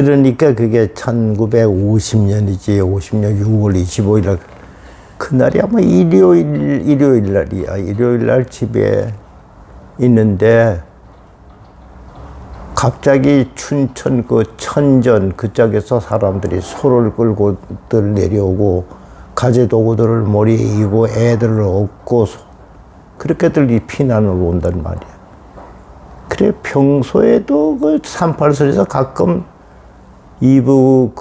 그러니까 그게 1950년이지, 50년 6월 25일 날. 그날이 아마 일요일 날이야. 일요일 날 집에 있는데, 갑자기 춘천 그 천전 그쪽에서 사람들이 소를 끌고들 내려오고, 가재도구들을 머리에 이고 애들을 업고, 그렇게들 피난을 온단 말이야. 그래, 평소에도 그 38선에서 가끔 이북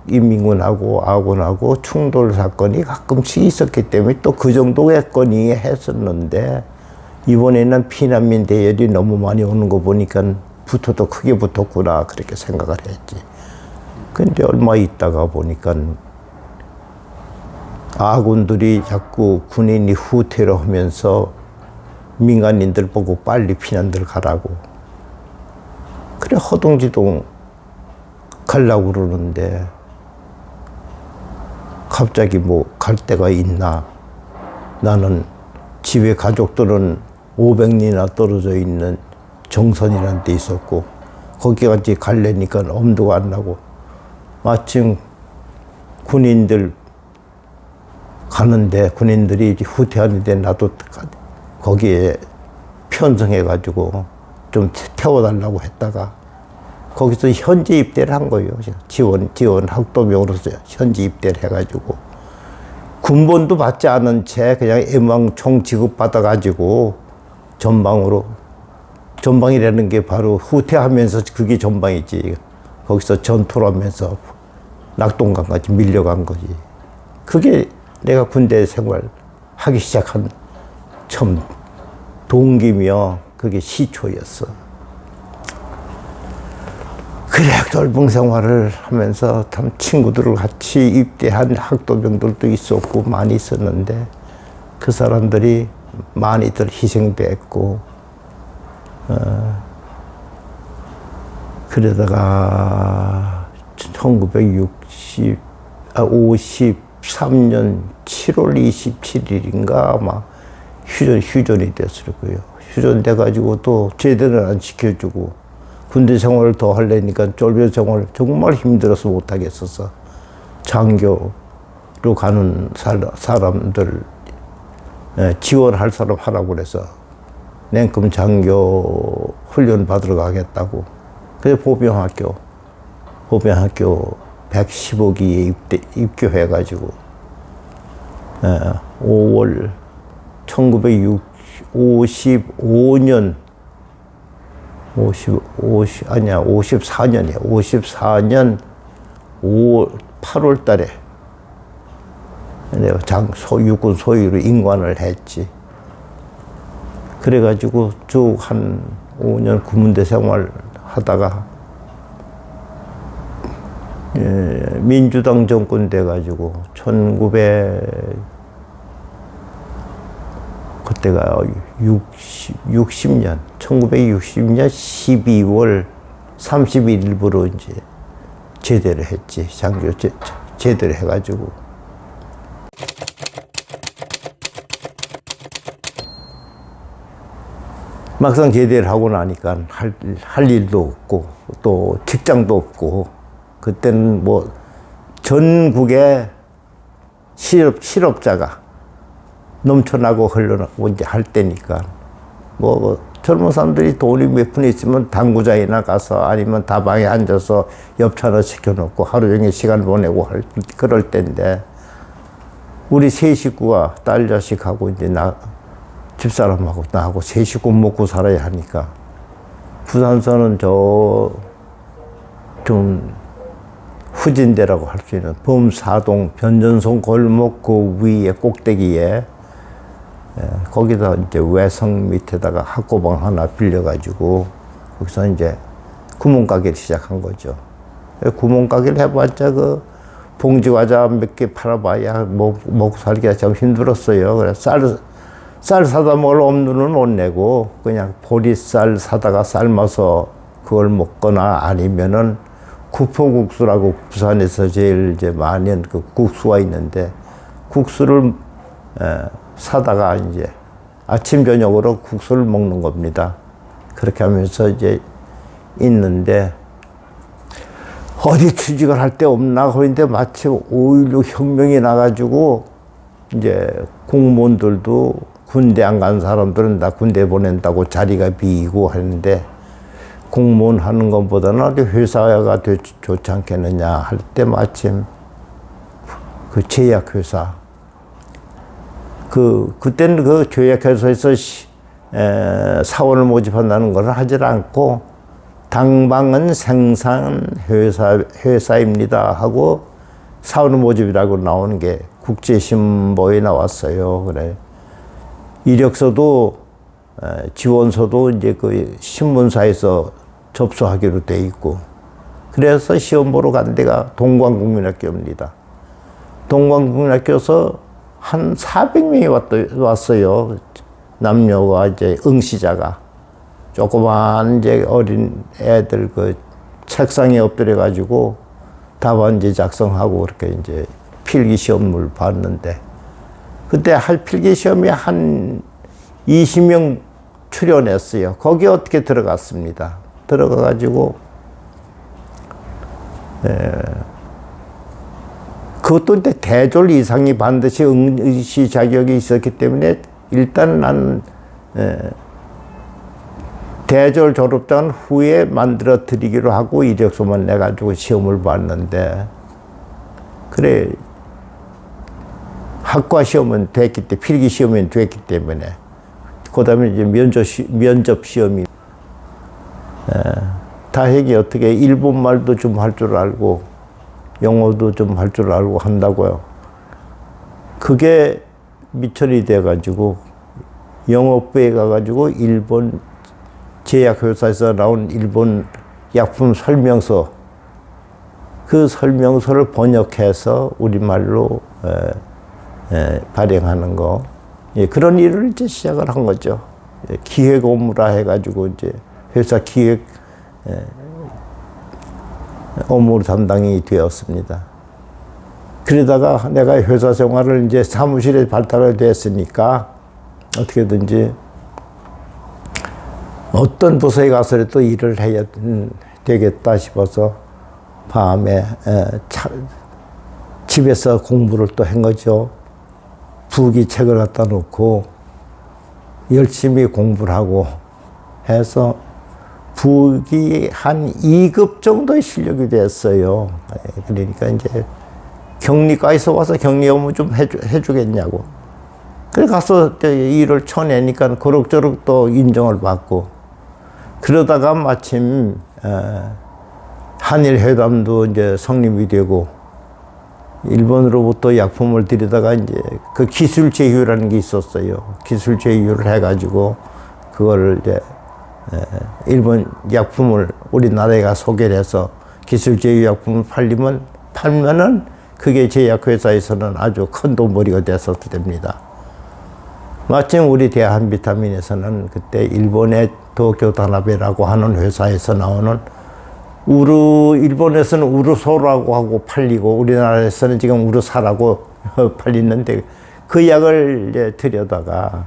인민군하고 아군하고 충돌 사건이 가끔씩 있었기 때문에 또 그 정도의 건이 했었는데, 이번에는 피난민 대열이 너무 많이 오는 거 보니까 붙어도 크게 붙었구나, 그렇게 생각을 했지. 근데 얼마 있다가 보니까 아군들이 자꾸 군인이 후퇴를 하면서 민간인들 보고 빨리 피난들 가라고. 그래, 허둥지둥 가려고 그러는데, 갑자기 뭐 갈 데가 있나. 나는 집에 가족들은 500리나 떨어져 있는 정선이라는 데 있었고, 거기까지 가려니까 엄두가 안 나고, 마침 군인들 가는데, 군인들이 후퇴하는데 나도 거기에 편성해가지고 좀 태워달라고 했다가, 거기서 현지 입대를 한 거예요. 지원 학도병으로서 현지 입대를 해가지고, 군번도 받지 않은 채 그냥 애망총 지급받아가지고 전방이라는 게 바로 후퇴하면서 그게 전방이지. 거기서 전투를 하면서 낙동강까지 밀려간 거지. 그게 내가 군대 생활 하기 시작한 참 동기며 그게 시초였어. 그래, 돌봄 생활을 하면서 참 친구들을 같이 입대한 학도병들도 있었고 많이 있었는데, 그 사람들이 많이들 희생도 했고, 그러다가 1953년 7월 27일인가 아마 휴전이 됐을 거예요. 휴전돼가지고 또 제대로 안 시켜주고, 군대 생활을 더 하려니까 쫄병 생활을 정말 힘들어서 못하겠어서 장교로 가는 사람들 지원할 사람 하라고 그래서 냉큼 장교 훈련 받으러 가겠다고. 그래서 보병학교 115기에 입교해가지고 5월 1954년이야. 54년 8월 달에 내가 육군 소위로 임관을 했지. 그래가지고 쭉 한 5년 군문대 생활 하다가 민주당 정권 돼가지고 그때가 1960년 12월 31일부로 이제 제대를 했지. 장교 제대를 해가지고. 막상 제대를 하고 나니까 할 일도 없고 또 직장도 없고, 그때는 뭐 전국에 실업자가 넘쳐나고 흘러나고 이제 할 때니까, 뭐 젊은 사람들이 돈이 몇 푼 있으면 당구장이나 가서 아니면 다방에 앉아서 엽차나 시켜놓고 하루 종일 시간 보내고 그럴 때인데, 우리 세 식구가 딸 자식하고 이제 집사람하고 나하고 세 식구 먹고 살아야 하니까, 부산서는 좀 후진대라고 할 수 있는 범사동 변전송 골목 그 위에 꼭대기에 거기다 이제 외성 밑에다가 학고방 하나 빌려가지고 거기서 이제 구멍가게를 시작한 거죠. 구멍가게를 해봤자 그 봉지과자 몇 개 팔아봐야 먹고 살기가 참 힘들었어요. 그래서 쌀 사다 먹을 엄두는 못 내고 그냥 보리쌀 사다가 삶아서 그걸 먹거나 아니면은 구포국수라고 부산에서 제일 이제 많은 그 국수가 있는데, 국수를 사다가 이제 아침 저녁으로 국수를 먹는 겁니다. 그렇게 하면서 이제 있는데, 어디 취직을 할 데 없나 그런데 마침 5.16 혁명이 나가지고 이제 공무원들도 군대 안 간 사람들은 다 군대 보낸다고 자리가 비이고 하는데 공무원 하는 것보다는 어디 회사가 더 좋지 않겠느냐 할 때 마침 그 제약회사 그때는 그 제약회사에서 사원을 모집한다는 걸 하지 않고 당방은 생산 회사입니다 하고 사원 모집이라고 나오는 게 국제신보에 나왔어요. 그래. 이력서도 지원서도 이제 그 신문사에서 접수하기로 돼 있고 그래서 시험 보러 간 데가 동광국민학교입니다. 동광국민학교에서 한 400명이 왔어요. 남녀가 이제 응시자가 조그만 이제 어린 애들 그 책상에 엎드려 가지고 답안지 작성하고 그렇게 이제 필기 시험을 봤는데 그때 할 필기 시험에 한 20명 출연했어요. 거기 어떻게 들어갔습니다. 들어가 가지고 그것도 이제 대졸 이상이 반드시 응시 자격이 있었기 때문에 일단 나는 대졸 졸업장 후에 만들어 드리기로 하고 이력서만 내가지고 시험을 봤는데 그래 학과 시험은 됐기 때문에 필기 시험은 됐기 때문에 그 다음에 이제 면접 시험이 다행히 어떻게 일본말도 좀 할 줄 알고 영어도 좀 할 줄 알고 한다고요. 그게 미천이 돼가지고 영어부에 가가지고 일본 제약회사에서 나온 일본 약품 설명서 그 설명서를 번역해서 우리말로 발행하는 거 그런 일을 이제 시작을 한 거죠. 기획 업무라 해가지고 이제 회사 기획 업무 담당이 되었습니다. 그러다가 내가 회사 생활을 이제 사무실에 발탁이 됐으니까 어떻게든지 어떤 부서에 가서라도 일을 해야 되겠다 싶어서 밤에 집에서 공부를 또 한 거죠. 부기 책을 갖다 놓고 열심히 공부를 하고 해서 부기 한 2급 정도의 실력이 됐어요. 그러니까 이제 격리과에서 와서 격리 업무 좀 해주겠냐고. 그래 가서 일을 쳐내니까 그럭저럭 또 인정을 받고 그러다가 마침 한일 회담도 이제 성립이 되고 일본으로부터 약품을 들여다가 이제 그 기술 제휴라는 게 있었어요. 기술 제휴를 해가지고 그거를 이제 일본 약품을 우리나라에 소개를 해서 기술 제휴 약품을 팔면은 그게 제약회사에서는 아주 큰 돈벌이가 됐었을 때입니다. 마침 우리 대한비타민에서는 그때 일본의 도쿄다나베라고 하는 회사에서 나오는 일본에서는 우르소라고 하고 팔리고 우리나라에서는 지금 우르사라고 팔리는데 그 약을 이제 들여다가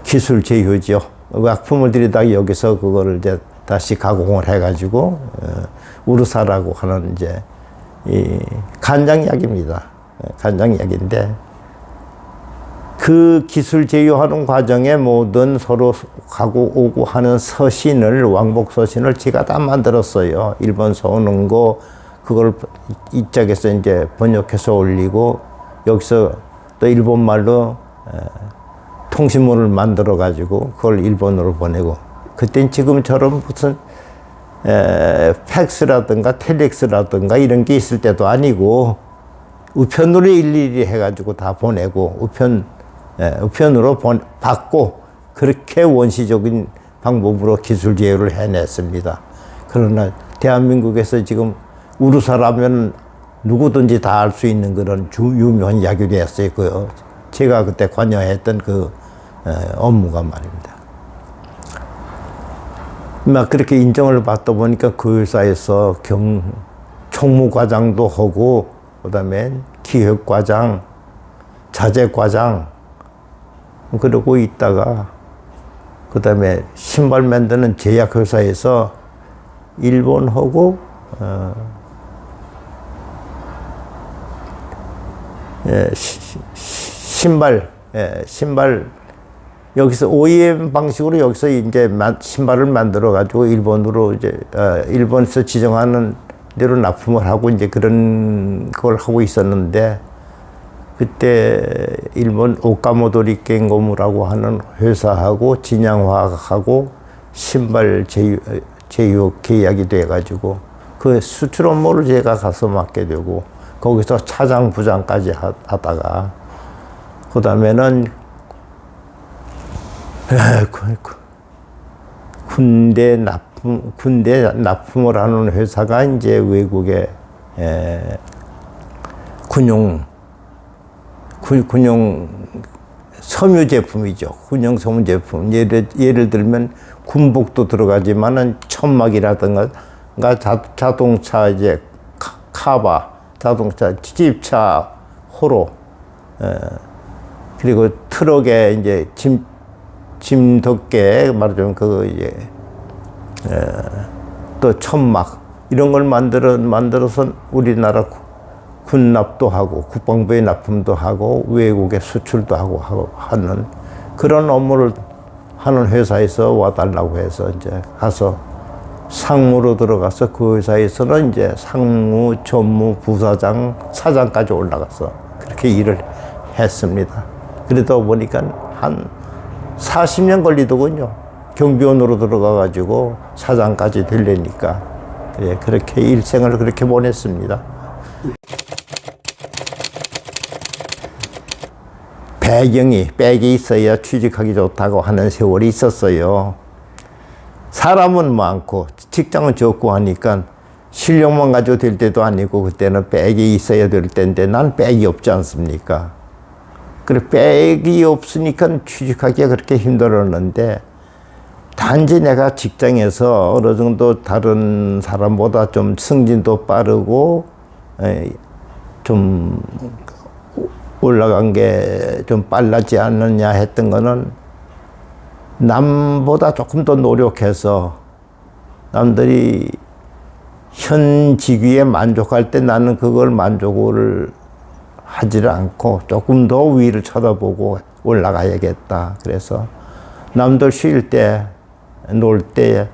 기술 제휴죠. 약품을 들여다가 여기서 그거를 이제 다시 가공을 해가지고 우르사라고 하는 이제 이 간장약입니다. 간장약인데 그 기술 제휴하는 과정에 모든 서로 가고 오고 하는 서신을 왕복 서신을 제가 다 만들었어요. 일본서 오는 거 그걸 이쪽에서 이제 번역해서 올리고 여기서 또 일본말로 통신문을 만들어 가지고 그걸 일본으로 보내고 그땐 지금처럼 무슨 팩스라든가 텔렉스라든가 이런 게 있을 때도 아니고 우편으로 일일이 해가지고 다 보내고 우편으로 받고 그렇게 원시적인 방법으로 기술 제휴를 해냈습니다. 그러나 대한민국에서 지금 우르사라면 누구든지 다 알 수 있는 그런 유명한 약이 됐어요. 제가 그때 관여했던 그 업무가 말입니다. 막 그렇게 인정을 받다 보니까 그 회사에서 총무과장도 하고 그다음에 기획과장, 자재과장 그러고 있다가 그다음에 신발 만드는 제약회사에서 일본하고 신발 여기서 OEM 방식으로 여기서 이제 신발을 만들어 가지고 일본으로 이제 일본에서 지정하는 대로 납품을 하고 이제 그런 걸 하고 있었는데, 그때 일본 오카모토리 갱고무라고 하는 회사하고 진양화학하고 신발 제휴 계약이 돼 가지고 그 수출 업무를 제가 가서 맡게 되고, 거기서 차장 부장까지 하다가 그다음에는 군대 납품을 하는 회사가 이제 외국의 군용 섬유 제품이죠. 군용 섬유 제품. 예를 들면 군복도 들어가지만은 천막이라든가 자동차 이제 카바, 자동차 집차 호로, 그리고 트럭에 이제 짐 덮개 말하자면 또 천막 이런 걸 만들어서 우리나라 군납도 하고 국방부에 납품도 하고 외국에 수출도 하고 하는 그런 업무를 하는 회사에서 와달라고 해서 이제 가서 상무로 들어가서 그 회사에서는 이제 상무, 전무, 부사장, 사장까지 올라가서 그렇게 일을 했습니다. 그러다 보니까 한 40년 걸리더군요. 경비원으로 들어가가지고 사장까지 되려니까. 예, 그렇게 일생을 그렇게 보냈습니다. 백이 있어야 취직하기 좋다고 하는 세월이 있었어요. 사람은 많고 직장은 적고 하니까 실력만 가지고 될 때도 아니고 그때는 백이 있어야 될 때인데 난 백이 없지 않습니까? 그래, 백이 없으니까 취직하기가 그렇게 힘들었는데, 단지 내가 직장에서 어느 정도 다른 사람보다 좀 승진도 빠르고 좀 올라간 게 좀 빨라지 않느냐 했던 거는, 남보다 조금 더 노력해서 남들이 현 직위에 만족할 때 나는 그걸 만족을 하지를 않고 조금 더 위를 쳐다보고 올라가야겠다. 그래서 남들 쉴 때, 놀 때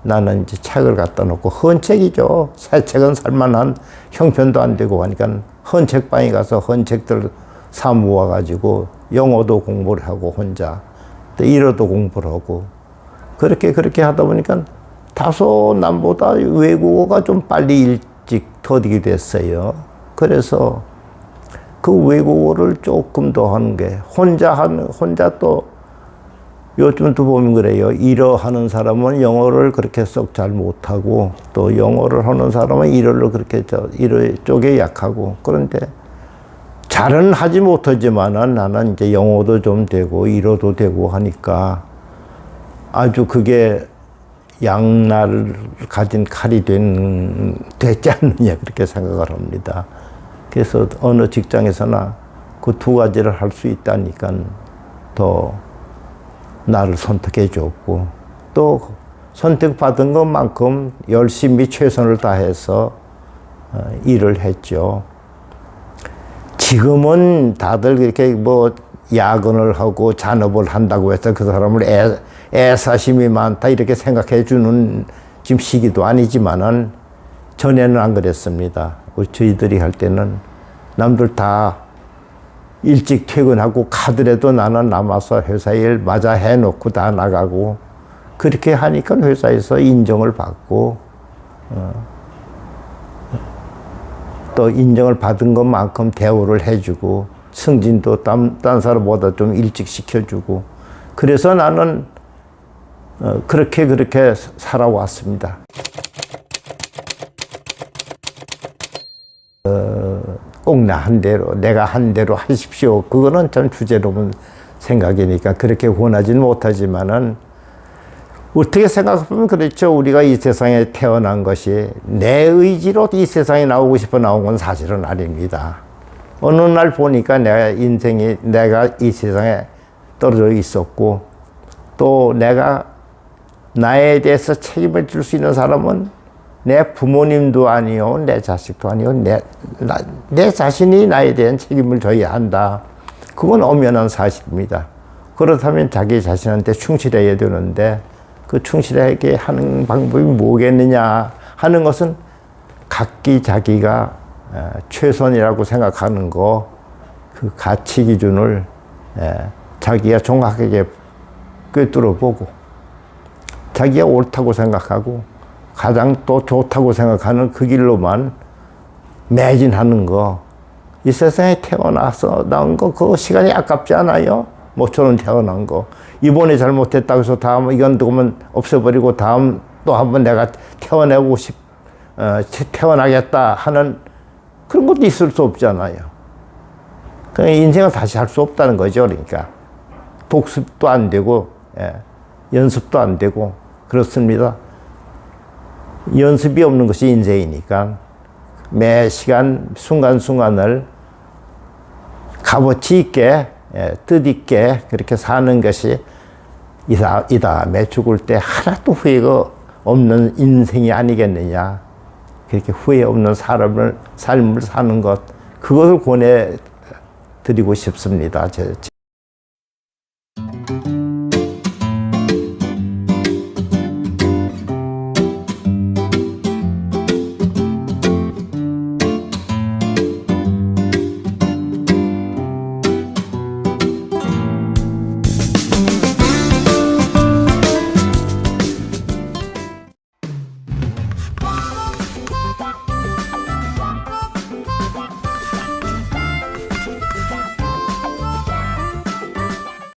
나는 이제 책을 갖다 놓고, 헌책이죠. 새 책은 살만한 형편도 안 되고 하니까 헌책방에 가서 헌책들 사 모아가지고 영어도 공부를 하고 혼자 또 일어도 공부를 하고 그렇게 하다 보니까 다소 남보다 외국어가 좀 빨리 일찍 터득이 됐어요. 그래서 그 외국어를 조금 더 하는 게 혼자 또 요즘도 보면 그래요. 일어 하는 사람은 영어를 그렇게 썩 잘 못하고 또 영어를 하는 사람은 일어를 그렇게 일어 쪽에 약하고, 그런데 잘은 하지 못하지만은 나는 이제 영어도 좀 되고 일어도 되고 하니까 아주 그게 양날을 가진 칼이 됐지 않느냐 그렇게 생각을 합니다. 그래서 어느 직장에서나 그 두 가지를 할 수 있다니까 더 나를 선택해 줬고, 또 선택받은 것만큼 열심히 최선을 다해서 일을 했죠. 지금은 다들 그렇게 뭐 야근을 하고 잔업을 한다고 해서 그 사람을 애사심이 많다 이렇게 생각해 주는 지금 시기도 아니지만은 전에는 안 그랬습니다. 저희들이 할 때는 남들 다 일찍 퇴근하고 가더라도 나는 남아서 회사 일 마저 해놓고 다 나가고, 그렇게 하니까 회사에서 인정을 받고 또 인정을 받은 것만큼 대우를 해주고 승진도 딴 사람보다 좀 일찍 시켜주고, 그래서 나는 그렇게 살아왔습니다. 꼭 내가 한 대로 하십시오. 그거는 전 주제로운 생각이니까 그렇게 권하지는 못하지만은, 어떻게 생각해보면 그렇죠. 우리가 이 세상에 태어난 것이 내 의지로 이 세상에 나오고 싶어 나온 건 사실은 아닙니다. 어느 날 보니까 내가 이 세상에 떨어져 있었고, 또 내가 나에 대해서 책임을 질 수 있는 사람은 내 부모님도 아니요, 내 자식도 아니요, 내 자신이 나에 대한 책임을 져야 한다. 그건 엄연한 사실입니다. 그렇다면 자기 자신한테 충실해야 되는데 그 충실하게 하는 방법이 뭐겠느냐 하는 것은 각기 자기가 최선이라고 생각하는 거, 그 가치 기준을 자기가 정확하게 꿰뚫어 보고 자기가 옳다고 생각하고 가장 또 좋다고 생각하는 그 길로만 매진하는 거. 이 세상에 태어나서 나온 거 그거 시간이 아깝지 않아요? 모처럼 태어난 거. 이번에 잘못했다고 해서 다음 이건 그러면 없애버리고 다음 또 한번 내가 태어나겠다 하는 그런 것도 있을 수 없잖아요. 그러니까 인생을 다시 할 수 없다는 거죠. 그러니까 복습도 안 되고 연습도 안 되고 그렇습니다. 연습이 없는 것이 인생이니까 매 시간 순간순간을 값어치 있게 뜻있게 그렇게 사는 것이 이 다음에 죽을 때 하나도 후회가 없는 인생이 아니겠느냐. 그렇게 후회 없는 삶을 사는 것, 그것을 권해드리고 싶습니다. 제